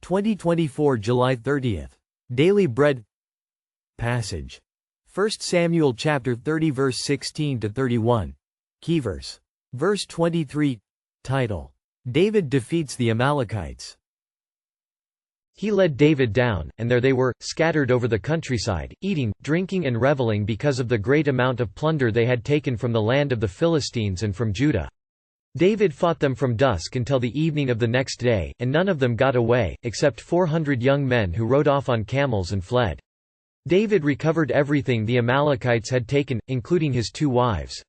2024 July 30th. Daily Bread Passage. 1 Samuel chapter 30 verse 16 to 31. Key verse. Verse 23. Title: David defeats the Amalekites. He led David down, and there they were, scattered over the countryside, eating, drinking and reveling because of the great amount of plunder they had taken from the land of the Philistines and from Judah. David fought them from dusk until the evening of the next day, and none of them got away, except 400 young men who rode off on camels and fled. David recovered everything the Amalekites had taken, including his 2 wives.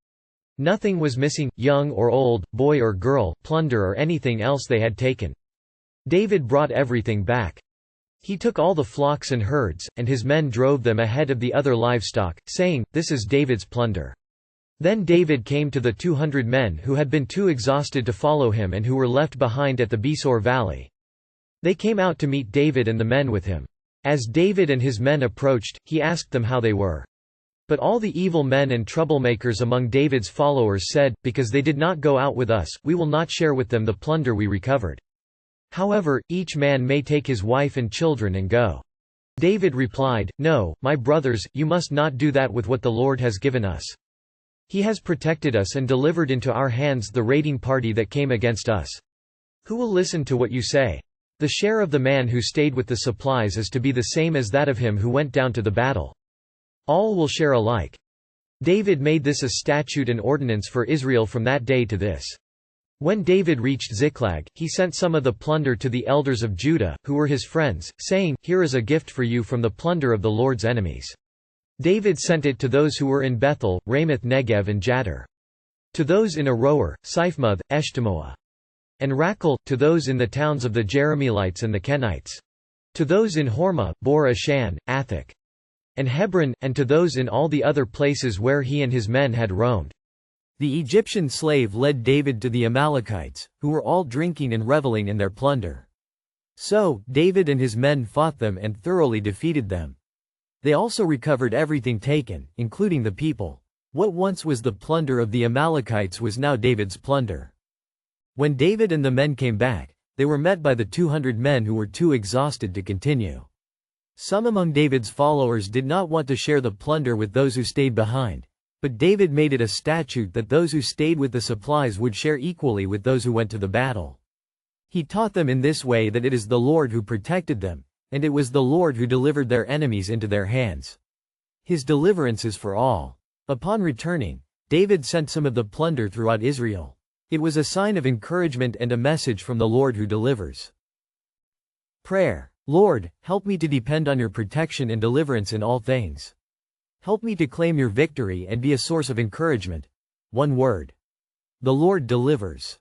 Nothing was missing, young or old, boy or girl, plunder or anything else they had taken. David brought everything back. He took all the flocks and herds, and his men drove them ahead of the other livestock, saying, "This is David's plunder." Then David came to the 200 men who had been too exhausted to follow him and who were left behind at the Besor valley. They came out to meet David and the men with him. As David and his men approached, he asked them how they were. But all the evil men and troublemakers among David's followers said, "Because they did not go out with us, we will not share with them the plunder we recovered. However, each man may take his wife and children and go." David replied, "No, my brothers, you must not do that with what the Lord has given us. He has protected us and delivered into our hands the raiding party that came against us. Who will listen to what you say? The share of the man who stayed with the supplies is to be the same as that of him who went down to the battle. All will share alike." David made this a statute and ordinance for Israel from that day to this. When David reached Ziklag, he sent some of the plunder to the elders of Judah, who were his friends, saying, "Here is a gift for you from the plunder of the Lord's enemies." David sent it to those who were in Bethel, Ramoth Negev and Jattir. To those in Aroer, Siphmoth, Eshtemoa. And Rachel, to those in the towns of the Jerahmeelites and the Kenites. To those in Hormah, Bor Ashan, Athak. And Hebron, and to those in all the other places where he and his men had roamed. The Egyptian slave led David to the Amalekites, who were all drinking and reveling in their plunder. So, David and his men fought them and thoroughly defeated them. They also recovered everything taken, including the people. What once was the plunder of the Amalekites was now David's plunder. When David and the men came back, they were met by the 200 men who were too exhausted to continue. Some among David's followers did not want to share the plunder with those who stayed behind, but David made it a statute that those who stayed with the supplies would share equally with those who went to the battle. He taught them in this way that it is the Lord who protected them, and it was the Lord who delivered their enemies into their hands. His deliverance is for all. Upon returning, David sent some of the plunder throughout Israel. It was a sign of encouragement and a message from the Lord who delivers. Prayer. Lord, help me to depend on your protection and deliverance in all things. Help me to claim your victory and be a source of encouragement. One word. The Lord delivers.